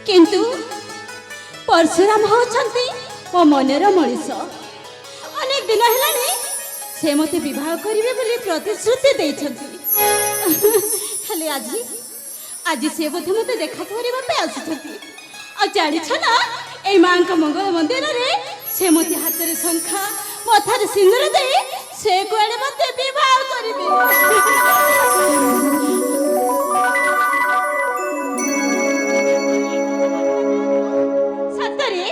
किंतु परशुराम होचंती मो मनर मनीष। अनेक दिन है से मते विवाह करिवे बोली प्रतिश्रुति देइछंती। खाली आज से बोधे मते देखा करबा पे आसुछंती। आ जानि छ ना ए मां का मंगल मंदिर रे से मते हाथ रे शंखा मथार सिंदूर दे से कोड़े मते विवाह करिवे। सतरे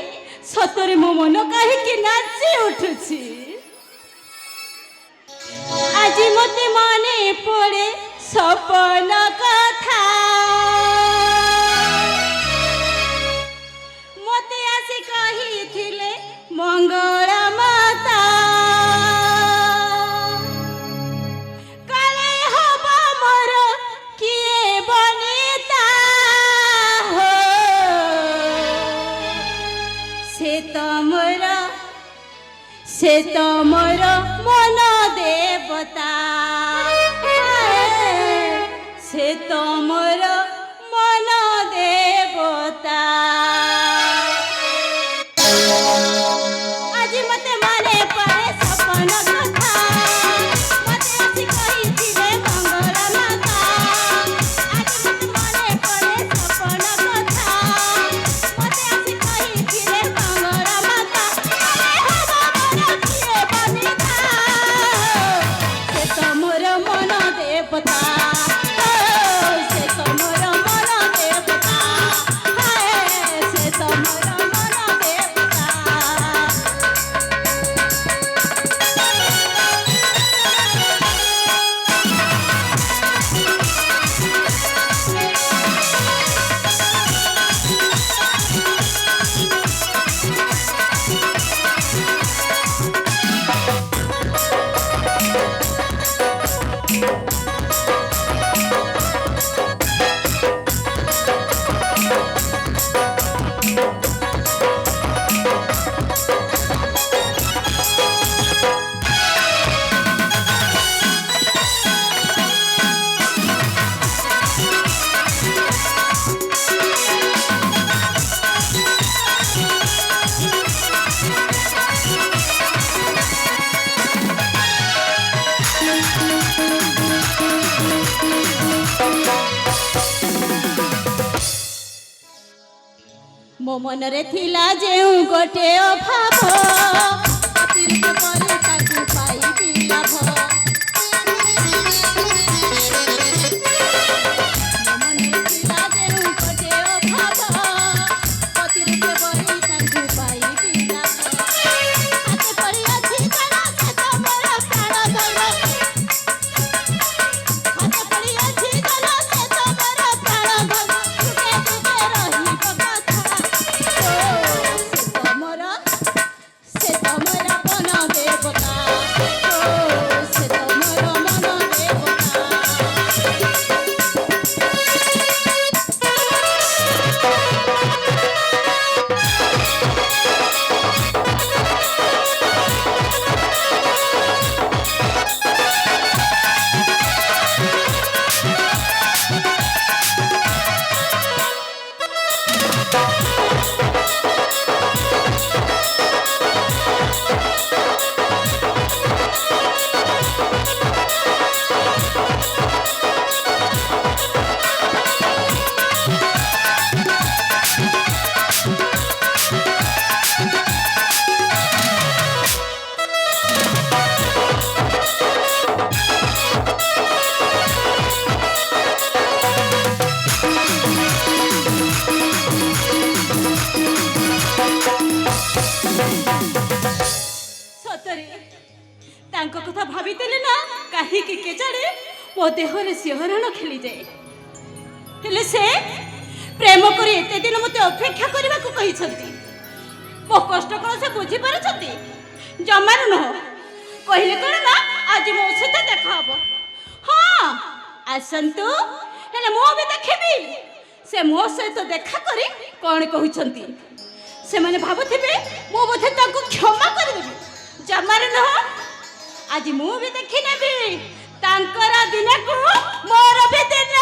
सतरे मो मन काहे कि नाची उठुछि। आज मते मने पड़े सपन कथा मते आसी कही थिले मंगल माता काले हबा मोर किए बनिता हो से तमर मन देवता से तमर मन देवता। आज मते माने पड़े सपन कथा मते आसी कही थिले मंगल माता। आज मते माने पड़े सपन कथा मते आसी कही थिले मंगल माता काले हबा मोर किए बनिता से तमर मन देवता से तमर मन देवता से तमर मन देवता। मो मनरे थिला जेउ गोटे अभाव अतिरिक्त करे ताकू पाइबी लाभ। मो मनरे थिला जेउ गोटे अभाव अतिरिक्त करे ताकू पाइबी लाभ। हाथे पड़ी अछि कणा से तमर प्राण धन हाथे पड़ी अछि कणा से तमर प्राण धन जुगे जुगे रही कथा से तमरा मन देवता से तमरा मन देवता। तांको कथा भावितेले ना काहे कि के जाने मो देहरे सिहरण खेली जाए। हेले से प्रेम करी एते दिन मते अपेक्षा करबा को कहि छथि। मो कष्ट कोन से बुझी पार छथि जमार न कहले कोन ना आज मो सहित देखा हबो। हां आसंतु हेले मो भी देखबी से मो सहित देखा करी कोन कहु छथि। से माने भाबुथिबे मो बोधे ताको क्षमा कर देबी जमार न आज मु भी देखि नेबी तांकरा दिन को मोर भी दिन।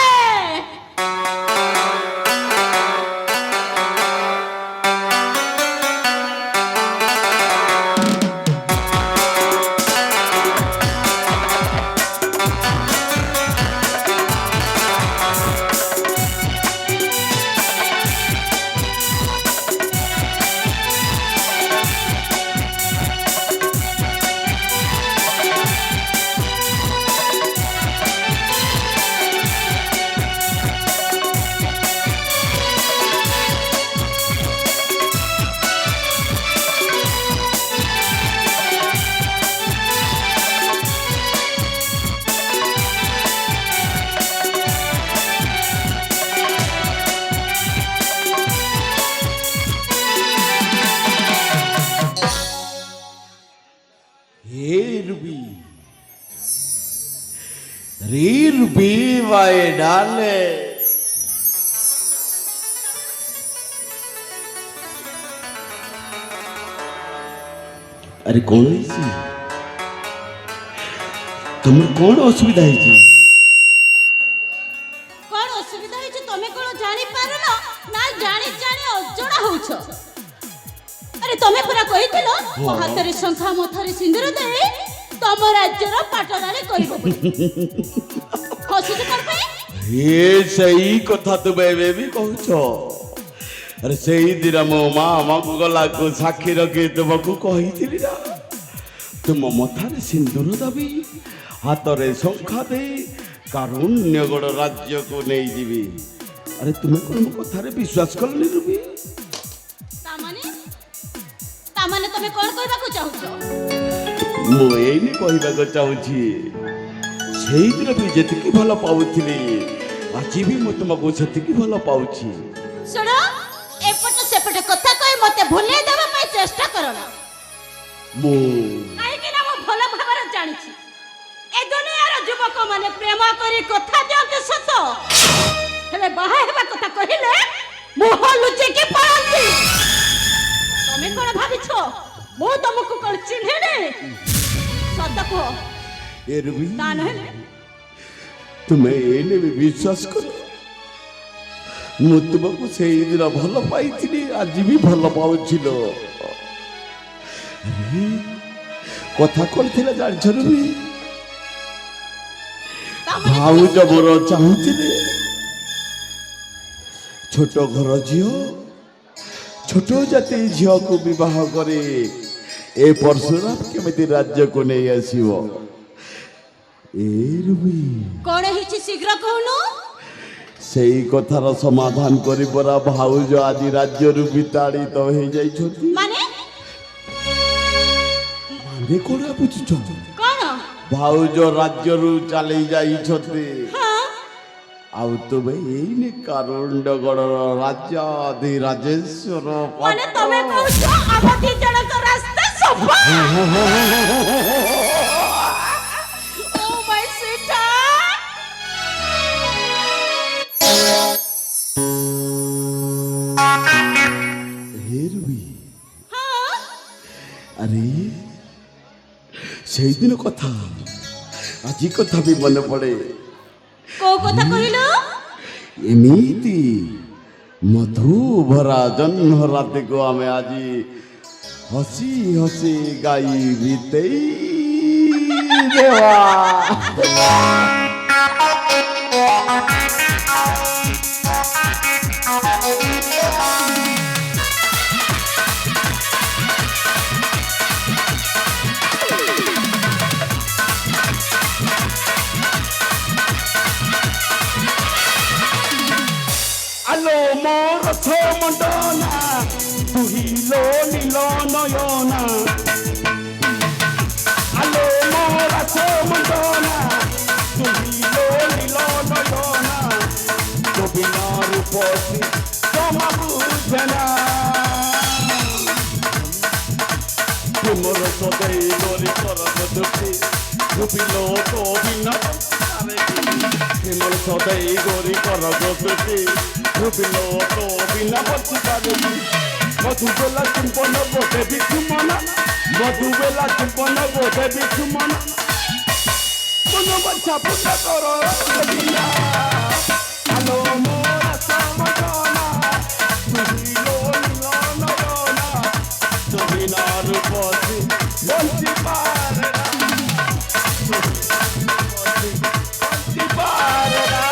Ruby, my darling. अरे कौन है तुम कौन असुविधा है कौन असुविधा है तमे कोन जानि पारलो ना जानि जानि अजड़ा होछो अरे तमे पूरा कहिथिलो मो हाथ रे शंखा मथारे सिंदूर दे तम राज्यर पाटनारे करिवो हसुत कर पे ये सही कथा तुमे भी कहछो अरे सही दिन मो माँ को गला को साक्षी रखी तुमको कही ना तुम मथारे सिंदूर दबी हाथ रे शंखा दे कारुण्यगढ़ राज्य को नहीं जीवी अरे तुम्हें कौन मो कथारे विश्वास करनी रुबी तामाने तमे कोन कहबा को चाहछो मो एनी कहबा को चाहूची सेही दिन भी जेतिकी भलो पाउथिली आज भी मो तुमको सेतिकी भलो पाउची सुनो एपट सेपट कथा कहि मते भुले देबा पई चेष्टा करना मो काहे कि ना मो भलो भाबर जानिछि ए दुनियार युवक माने प्रेम करी कथा दियते सत हेले बाहा हेबा कथा कहिले मोह लुचे के पारंती तमे कोन भाबिछो मो तुमको कोन चिन्हे ने सत को ए रुबी ता नहले तुम्हें एने भी विश्वास करो मु तुमको से दिन भल पाई आज भी भल पाउछिलो अरे कथा कौन थिला जान भी भाउज मोर चाहूथिले छोट घर झियो छोट जाति झियो को विवाह करे ए परशुराम केमिति राज्य को नहीं आसीबो ए रुबी कोन हिची शीघ्र कहनु सेई कथार समाधान करी परा भाउज आज राज्य रु विताड़ित तो हो जाई माने माने कोना बुझछो कोन भाउज राज्य रु चली जाई छथि हां आउ तुमे एने कारुण्यगढ़ राजाधिराजेश्वर माने तमे कहछो अवधि जनक रास्ता सफा ओ माय सीता अरे से दिन कथा आज कथा भी मन पड़े को कथा कहिलो एमिति मधु भरा जन्म रात को आमे आज हसी हसी गाई बीते देवा আলো মোর মন্ডনা তুহিলো নীল নয়না আলো মোর মন্ডনা তুহিলো নীল নয়না গোবিনা রূপসী তোমা বুঝনা তুমর সদাই গরি করত দুটি গোবিলো গোবিনা হিমল সদাই গরি করত দুটি রুবিলো তো বিনা বসি পারেনি মধুবেলা চুম্বন বোধে বিছুমনা মধুবেলা চুম্বন বোধে বিছুমনা মন বাচ্চা পুতা কর বিনা আলো মোরা সমজনা তুহিলো নীলনয়না তুহিনা রূপসী বঞ্চি পারে না বঞ্চি পারে না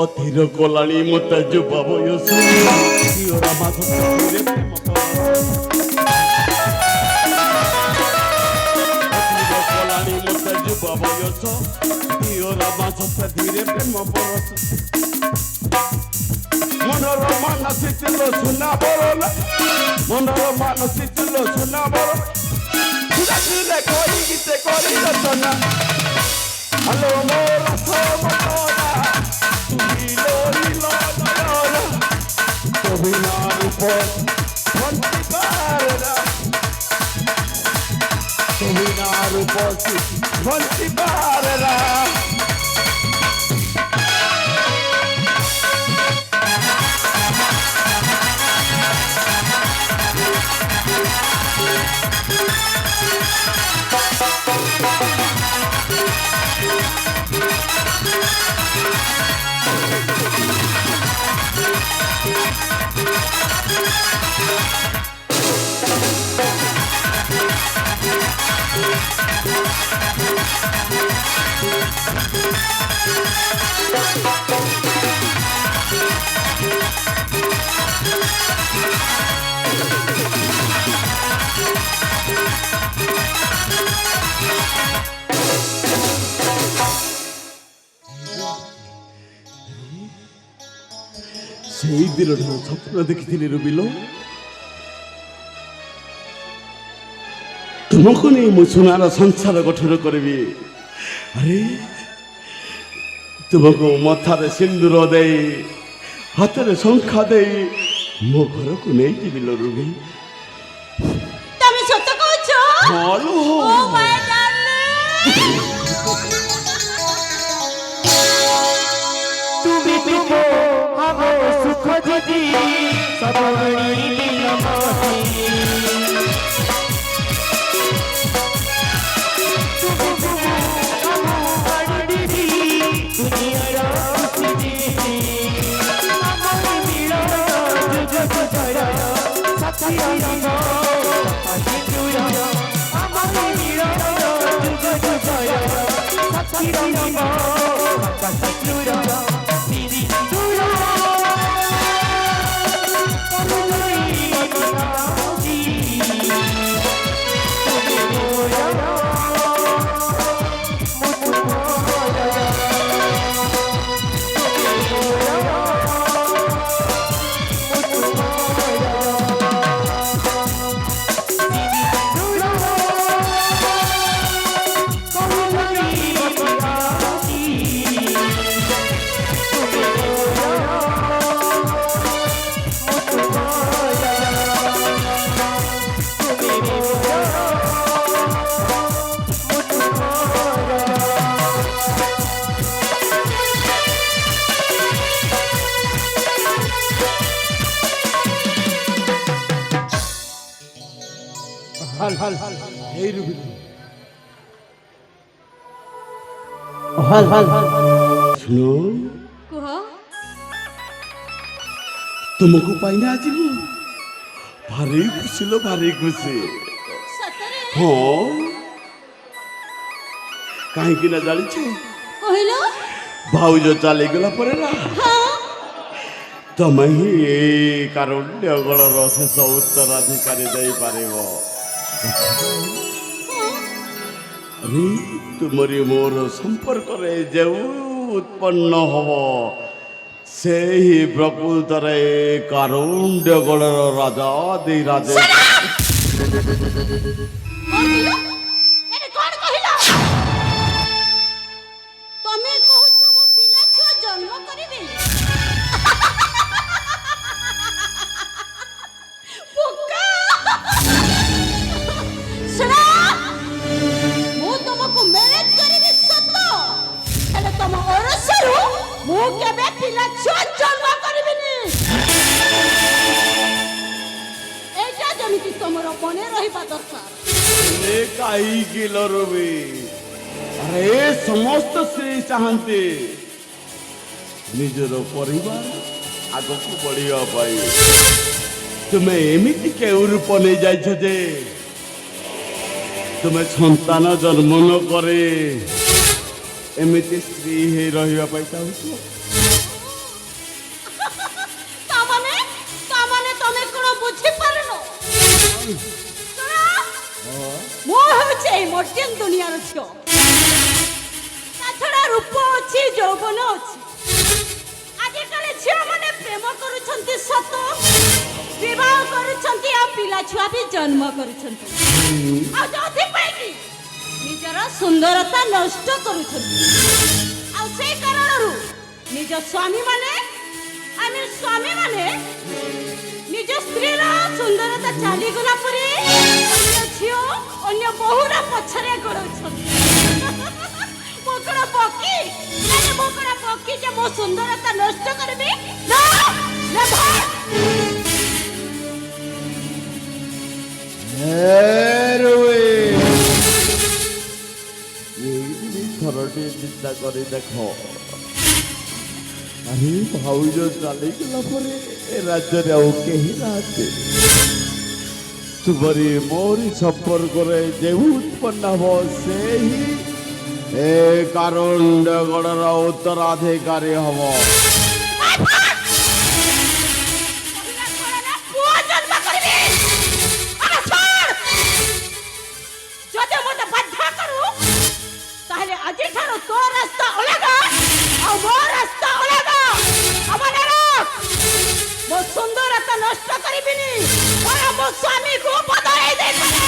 অধীর কলাণী মতো যুব বয়স প্রিয়রা মাধব ধীরে প্রেম পরশ। অধীর কলাণী মতো যুব বয়স প্রিয়রা মাধব ধীরে প্রেম পরশ। মনর মানসী ছিল সোনা বরণ, মনর মানসী ছিল সোনা বরণ, সুরে করি গীতে করি রচনা। হ্যালো মোর সমতনা তুমি লইল নয়না, কবিনার উপর ভন্তি পারনা, কবিনার উপর ভন্তি পারনা। সেই দিনটার স্বপ্ন দেখিଥିଲି রুবিল, ତୁମକୁ ନେଇ ମୁଁ ସୁନାର ସଂସାର ଗଠନ କରିବି। ଆରେ ତୁମକୁ ମଥାରେ ସିନ୍ଦୁର ଦେଇ ହାତରେ ଶଙ୍ଖା ଦେଇ ମୋ ଘରକୁ ନେଇଯିବି ଲୋ ରୁବି। ତମେ ସତ କହୁଛ? ହଁ ଲୋ। ଓ ମାଇ ଡାର୍ଲିଂ, তুমি তুমি আমো সুখ যদি সবরি দিন মতি, তুমি তুমি আমো বাড়ি দি দুনিয়ার খুশি দিদি, আমো মিলন যুগ জয় সাথী রঙ সাথী চূড়, আমো মিলন যুগ জয় সাথী রঙ সাথী চূড়। হাল হাল হাল এই রুবি হাল হাল শুনো, କୁହ। ତୁମକୁ ପାଇନା ଆଜି ମୁଁ ଭାରି ଖୁସି ଲୋ, ଭାରି ଖୁସି। ସତରେ? ହଁ, କାହିଁକି ନା ଜାଣିଛ, କହିଲ? ଭାଉଜ ଚାଲିଗଲା ପରେ ନା ହଁ। ତମେ ହିଁ ଏଇ କାରୁଣ୍ୟଗଳର ଶେଷ ଉତ୍ତରାଧିକାରୀ ଦେଇପାରିବ। ଆରେ ତୁମରି ମୋର ସମ୍ପର୍କରେ ଯେଉଁ ଉତ୍ପନ୍ନ ହବ ସେହି ପ୍ରକୃତରେ କାରୁଣ୍ୟଗଳର ରାଜା ରାଜେ। କଣ କହିଲ? ଏରେ କଣ କହିଲ? ତମେ କହୁଛ ମୋ ପିଲା ଛୁଆ ଜନ୍ମ କରିବି? ବୋକା! ଶୁଣ, ମୁଁ ତମକୁ ମ୍ୟାରେଜ କରିବି ସତ, ହେଲେ ତମ ଅରସରୁ ମୁଁ କେବେ ପିଲା ଛୁଆ ଜନ୍ମ କରିବିନି। ଏଇଟା ଯେମିତି ତମର ମନେ ରହିବା ଦରକାର। ଏ କାହିଁକି ଲୋ ରୁବି? ଆରେ ସମସ୍ତ ସ୍ତ୍ରୀ ଚାହାନ୍ତି ନିଜର ପରିବାର ଆଗକୁ ବଢିବା ପାଇଁ। ତୁମେ ଏମିତି କେଉଁ ରୂପ ନେଇ ଯାଇଛ ଯେ ତୁମେ ସନ୍ତାନ ଜନ୍ମ ନ କରି ଏମିତି ସ୍ତ୍ରୀ ହେଇ ରହିବା ପାଇଁ ଚାହୁଁଛ? ମୁଁ ହେଉଛି ଏଇ ମର୍ତ୍ତ୍ୟାନ ଦୁନିଆର ଝିଅ। ତା ଛଡ଼ା ରୂପ ଅଛି, ଯୌବନ ଅଛି। ଆଜିକାଲି ଝିଅମାନେ ପ୍ରେମ କରୁଛନ୍ତି ସତ, ବିବାହ କରୁଛନ୍ତି, ଆଉ ପିଲା ଛୁଆ ବି ଜନ୍ମ କରୁଛନ୍ତି। ଆଉ ଯୋଉଥିପାଇଁ କି ନିଜର ସୁନ୍ଦରତା ନଷ୍ଟ କରୁଛନ୍ତି। ଆଉ ସେଇ କାରଣରୁ ନିଜ ସ୍ୱାମୀମାନେ ନିଜ ସ୍ତ୍ରୀର ସୁନ୍ଦରତା ଚାଲିଗଲା ପରେ ଅନ୍ୟ ଝିଅ ଅନ୍ୟ ବୋହୂର ପଛରେ ଗୋଡ଼ଉଛନ୍ତି। ମୁଁ କଣ ପକ୍ଷୀ? ମୁଁ କଣ ପକ୍ଷୀ ଯେ ମୋ ସୁନ୍ଦରତା ନଷ୍ଟ କରିବି? ନା, never! ଥରଟି ଚିନ୍ତା କରି ଦେଖ, ଆରେ ଭାଉଜ ଚାଲିଗଲା ପରେ ଏ ରାଜ୍ୟରେ ଆଉ କେହି ନାହାନ୍ତି। ତୁମରି ମୋରି ସମ୍ପର୍କରେ ଯେଉଁ ଉତ୍ପନ୍ନ ହବ ସେ ହିଁ ଏ କାରୁଣ୍ଡଗଡ଼ର ଉତ୍ତରାଧିକାରୀ ହବ। ଆଜିଠାରୁ ତୋ ରାସ୍ତା ଅଲଗା ଆଉ ମୋ ରାସ୍ତା ଅଲଗା। ମୋ ସୁନ୍ଦରତା ନଷ୍ଟ କରିବିନି, ମୋ ସ୍ୱାମୀକୁ ବଦଳେଇ ଦେଇପାରେ।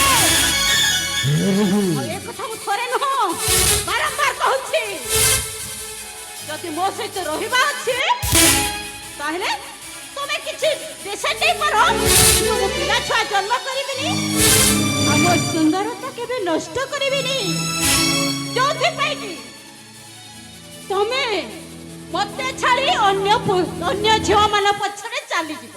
ଏ କଥା ମୁଁ ଥରେ ନୁହଁ ବାରମ୍ବାର କହୁଛି। ଯଦି ମୋ ସହିତ ରହିବା ଅଛି ତାହେଲେ ତମେ କିଛି ଡିସାଇଡ୍ କର। ମୁଁ ପିଲା ଛୁଆ ଜନ୍ମ କରିବିନି ଆଉ ମୋ ସୁନ୍ଦରତା କେବେ ନଷ୍ଟ କରିବିନି। ଯୋଉଥିପାଇଁ କି ତମେ ମତେ ଛାଡ଼ି ଅନ୍ୟ ଝିଅମାନ ପଛରେ ଚାଲିଯିବ।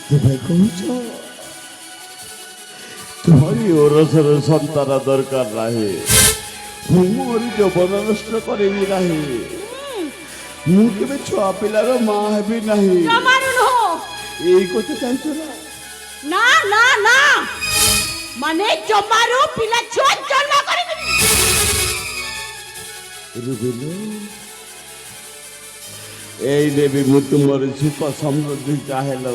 ତୁମେ କହୁଛ ତୁମରି ଓରସର ସନ୍ତାନ ଦରକାର ନାହିଁ, ମୁଁ ମୋର ଯୌବନ ନଷ୍ଟ କରିବି ନାହିଁ, ମୁଁ କେବେ ଛୁଆ ପିଲାର ମା ହେବି ନାହିଁ। ଏଇ କଥା ଚାହୁଁଛ ନା? ନା ନା, ମାନେ ଜମାରୁ ପିଲା ଛୁଆ ଜନ୍ମ କରିବିନି। ଏଇ ଦେବି ମୁଁ ତୁମର ସୁଖ ସମୃଦ୍ଧି ଚାହେଁଲ।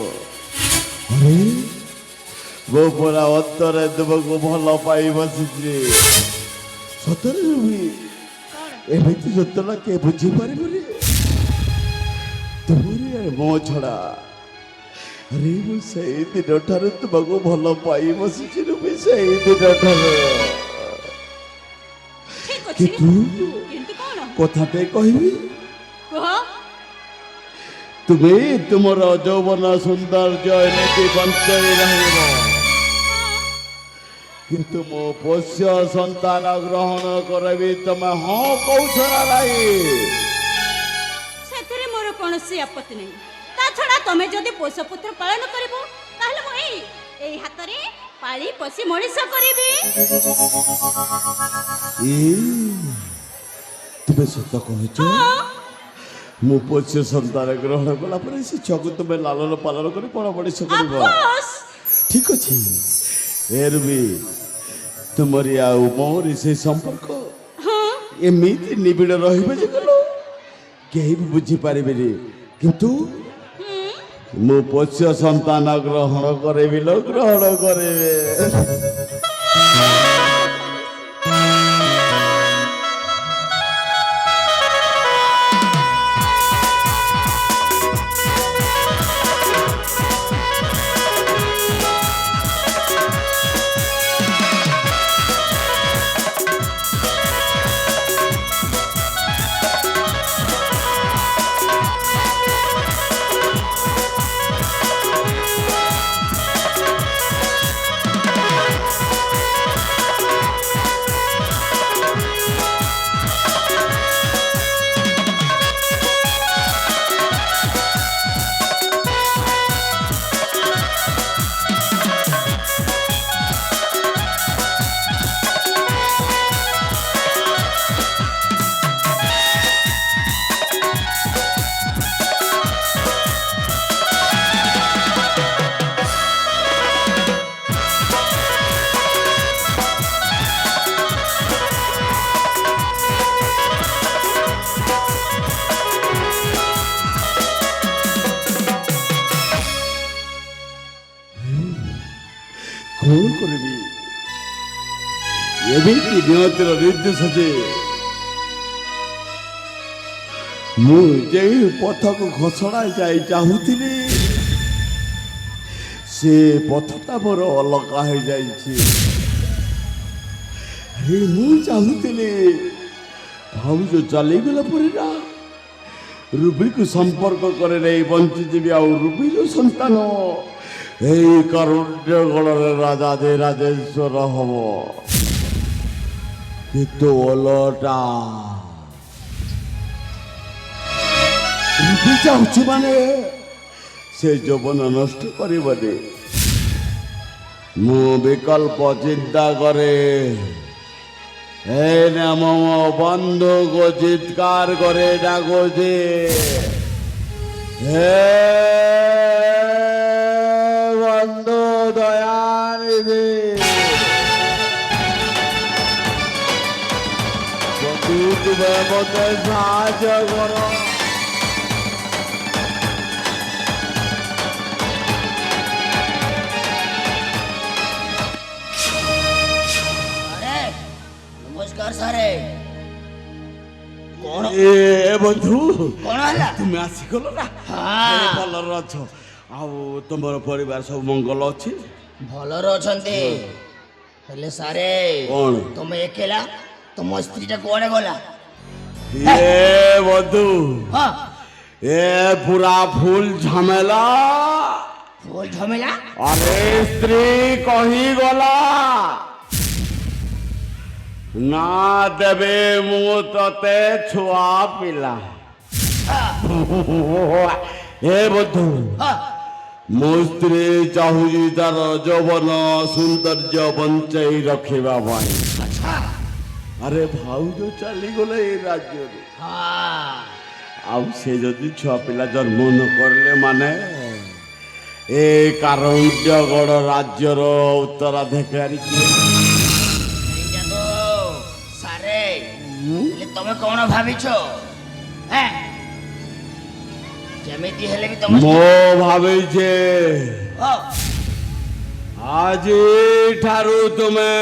ମୋ ପରା ଅନ୍ତରେ ତୁମକୁ ଭଲ ପାଇ ବସିଛି। ସତରେ ରୁବି, ଏମିତି ଯନ୍ତ୍ରଣା କିଏ ବୁଝିପାରିବନି? ତୁମରି ମୋ ଛଡ଼ା। ଆରେ ମୁଁ ସେଇ ଦିନଠାରୁ ତୁମକୁ ଭଲ ପାଇ ବସିଛି ରୁବି, ସେଇ ଦିନଠାରୁ। କିନ୍ତୁ କଥାଟେ କହିବି, ତୁମେ ତୁମର ଯୌବନ ସୌନ୍ଦର୍ଯ୍ୟ ଏମିତି ବଞ୍ଚାଇ ରହିବ, କିନ୍ତୁ ମୋ ପୋଷ୍ୟ ସନ୍ତାନ ଗ୍ରହଣ କରିବି ତମେ ହଁ କହୁଛ ନା ନାହିଁ? ସେଥିରେ ମୋର କୌଣସି ଆପତ୍ତି ନାହିଁ। ତା ଛଡ଼ା ତମେ ଯଦି ପୋଷ ପୁତ୍ର ପାଳନ କରିବ ତାହେଲେ ମୁଁ ଏଇ ହାତରେ ପାଳି ପୋଷି ମଣିଷ କରିବି। ତୁମେ ସତ କହୁଛ? ମୁଁ ପୋଷ୍ୟ ସନ୍ତାନ ଗ୍ରହଣ କଲା ପରେ ସେ ଛୁଆକୁ ତୁମେ ଲାଲନ ପାଳନ କରି ବଡ଼ ମଣିଷ କରିବ। ଠିକ ଅଛି। ଏରୁବି ତୁମରି ଆଉ ମୋରି ସେ ସମ୍ପର୍କ ଏମିତି ନିବିଡ଼ ରହିବ ଯେ କେହି ବି ବୁଝିପାରିବେନି, କିନ୍ତୁ ମୁଁ ପୋଷ୍ୟ ସନ୍ତାନ ଗ୍ରହଣ କରିବି, ଗ୍ରହଣ କରିବେ। କ'ଣ କରିବି ଏମିତି ନିୟତିର ନିର୍ଦ୍ଦେଶ ଯେ ମୁଁ ଯେଉଁ ପଥକୁ ଘୋଷଣା ଯାଇ ଚାହୁଁଥିଲି ସେ ପଥଟା ମୋର ଅଲଗା ହେଇଯାଇଛି। ମୁଁ ଚାହୁଁଥିଲି ଭାଉଜ ଚାଲିଗଲା ପରେ ନା ରୁବିକୁ ସମ୍ପର୍କ କରି ନେଇ ବଞ୍ଚିଯିବି ଆଉ ରୁବିର ସନ୍ତାନ এই কারুণ্যগড়ের রাজাধিরাজেশ্বর হব, কিন্তু ওলটা রূপী চাହୁଛି মানে সে যৌবন নষ্ট করিবনি। ମୁଁ ବିକଳ୍ପ ଚିନ୍ତା କରେ ଏଇନେ ମୋ ବନ୍ଧୁକୁ ଚିତ୍କାର করে ডাকছে হে বন্ধু দয়ানিধি, যদি তুমি মতে সাহায্য করো। नमस्कार सारे कौन ଏ ବନ୍ଧୁ कौन है ତୁମେ ଆସିଗଲ ନା? ହଁ। ଭଲରେ ଅଛ? ଆଉ ତମର ପରିବାର ସବୁ ମଙ୍ଗଳ ଅଛି? भलर अछंती हेले सारे कौन? तुम एकेला तुम स्त्रीटा कुआडे गला? ଏ ବନ୍ଧୁ हाँ ଏ ପୁରା ফুল ঝামেলা। फूल झमेला আরে স্ত্রী কহিগলা না দেবে মু ততে ছুয়া পিলা। এ বন্ধু हाँ ମୋ ସ୍ତ୍ରୀ ଚାହୁଁଛି ତାର ଯୌବନ ସୌନ୍ଦର୍ଯ୍ୟ ବଞ୍ଚେଇ ରଖିବା ପାଇଁ। अच्छा ଆରେ ଭାଉଜ ଚାଲିଗଲେ ଏ ରାଜ୍ୟରୁ, हाँ ଆଉ ସେ ଯଦି ଛୁଆ ପିଲା ଜନ୍ମ ନ କରିଲେ ମାନେ ଏ କାରଣ୍ୟଗଡ଼ ରାଜ୍ୟର ଉତ୍ତରାଧିକାରୀ କିଏ? এইটা তো সারে হেলে তুমি কোন ভাবিছো? হ্যাঁ যেমিতি হেলে বি তুমি ମୋ ଭାବିଛେ ও ଆଜିଠାରୁ ତୁମେ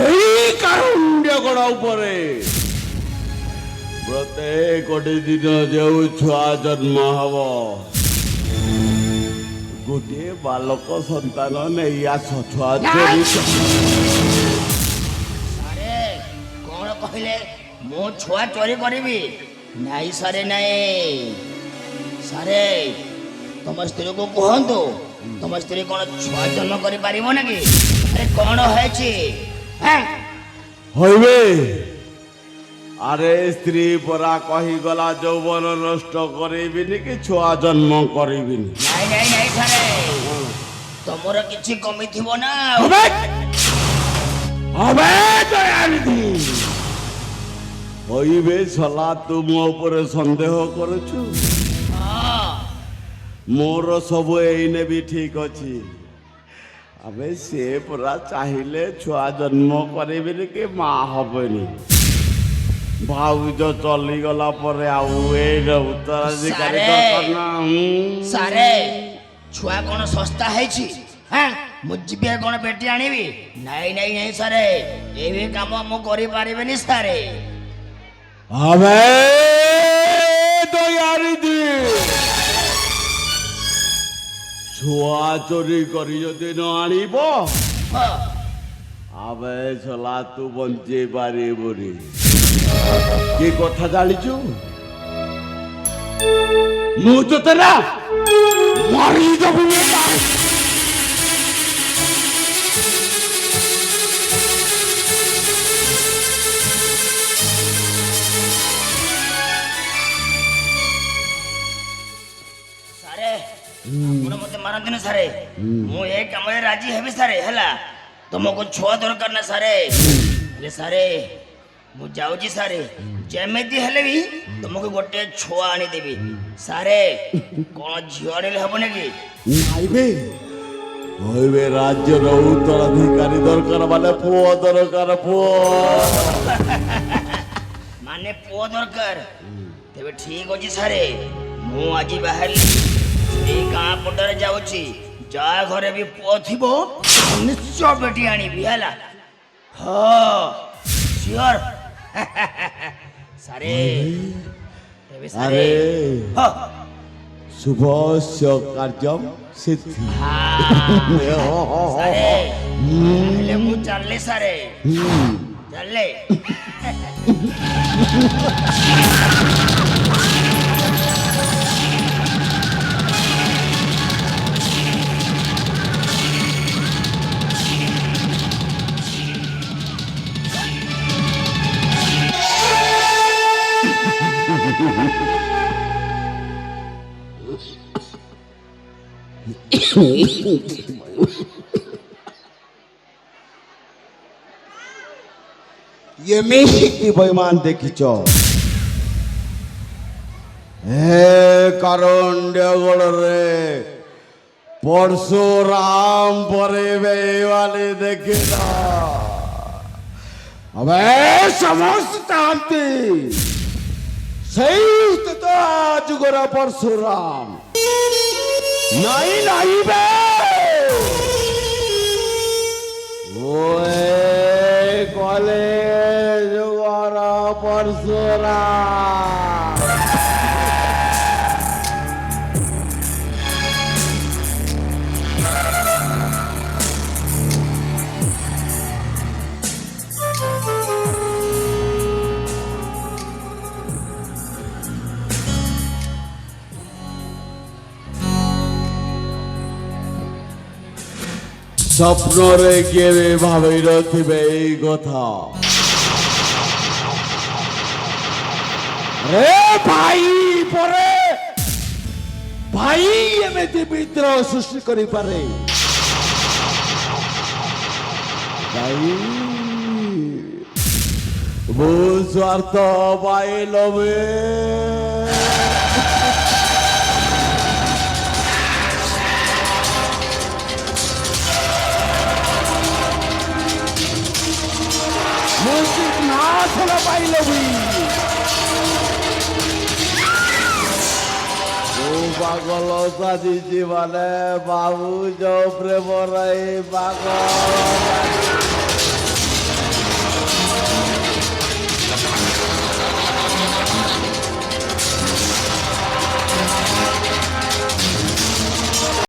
ଏଇ କାରଣ୍ୟଗଡ଼ ଉପରେ ପ୍ରତ୍ୟେକଟି ଦିନ ଯେଉଁ ଛୁଆ ଜନ୍ମ ହବ ଗୋଟିଏ ବାଲକ ସନ୍ତାନ ନେଇ ଆସ। ଛୁଆ ଚୋରି ସାରେ କଣ କହିଲେ? ମୁଁ ଛୁଆ ଚୋରି କରିବି? ନାଇଁ ସାରେ ନାଇଁ ସାରେ ତମ ସ୍ତ୍ରୀକୁ କୁହନ୍ତୁ ତମ ସ୍ତ୍ରୀ କଣ ଛୁଆ ଜନ୍ମ କରିପାରିବ ନାକି? ଆରେ କଣ ହେଇଛି? হ্যাঁ হইবে? আরে স্ত্রী পরা কহিগলা যৌবন নষ্ট করিবিনি কি ছুয়া জন্ম করিবিনি। ନାଇଁ ନାଇଁ ନାଇଁ ସାରେ ତମର କିଛି କମି ଥିବ ନା। হবে হবে দয়ানিধি হইবে। সলা তুম উপরে সন্দেহ করছু? ହଁ মোর সবু এইনে বি ঠিক ଅଛି। আবে সে পুরা চাহিলে ছুয়া জন্ম করিবিনি কি মা হবেনি। ভাউজ চলিগলা পরে আউ এর উত্তরাধিকারী সারে। দরকার না। ସାରେ ଛୁଆ କଣ ଶସ୍ତା ହେଇଛି? হ্যাঁ ମୁଁ ଯିବି କଣ ପେଟି ଆଣିବି? ନାଇଁ ନାଇଁ ନାଇଁ ସାରେ ଏବେ କାମ ମୁଁ କରିପାରିବିନି ସାରେ। আবে দয়ানিধি ছুয়া চোরি করি যদি ন আনিব ହଁ আবে ছলা তু বঞ্চে পারিবনি। কি কথা জানিছু? মু তোতে না মারি দেবো। ସାରେ ଆପଣ ମତେ ମାରନ୍ତୁନି ସାରେ, ମୁଁ ଏ କାମରେ ରାଜି ହେବି ସାରେ। ହେଲା ତମକୁ ଛୁଆ ଦରକାର ନା ସାରେ? ହେଲେ ସାରେ ମୁଁ ଯାଉଛି ସାରେ, ଯେମିତି ହେଲେ ବି ତମକୁ ଗୋଟେ ଛୁଆ ଆଣିଦେବି ସାରେ। କଣ ଝିଅ ଆଣିଲେ ହବନି କି? নাইবে হইবে রাজ্যের উত্তরাধিকারী দরকার মানে পুয় দরকার। পুয় ମାନେ ପୁଅ ଦରକାର? ତେବେ ଠିକ ଅଛି ସାରେ, ମୁଁ ଆଜି ବାହାରିଲି ସେଇ ଗାଁ ପଟରେ ଯାଉଛି। যা ঘরে বি পুଅ ଥିବ ନିଶ୍ଚୟ ବେଟି ଆଣିବି ହେଲା ହଁ ସିଓର ସାରେ ଏବେ ସାରେ ଆରେ ହଁ ଶୁଭସ୍ୟ କାର୍ଯ୍ୟମ୍ ସିଦ୍ଧି ସାରେ ହେଲେ ମୁଁ ଚାଲିଲି ସାରେ ଚାଲିଲେ ଏମିତି ବୈମାନ ଦେଖିଛ ହେ କାରଣ୍ଡଗଡ଼ରେ ପରଶୁରାମ ପରେ ବେଇମାନେ ଦେଖିଲ ଏବେ ସମସ୍ତେ ଚାହାନ୍ତି ସେଇ ସ୍ଥିତ ଯୁଗର ପରଶୁରାମ ନାଇଁ ନାଇଁ ବେ ওয়ে কলে যুগর পরশুরাম স্বপ্নরে কেবে ভাবি রথিবে এই কথা রে ভাই পরে ভাই এমতি বিদ্রোহ সৃষ্টি করি পারে ভাই বহু স্বার্থ পাইলবে না পাইলবি পাগল সাজিছি মানে বাবু প্রেম রাই পাগল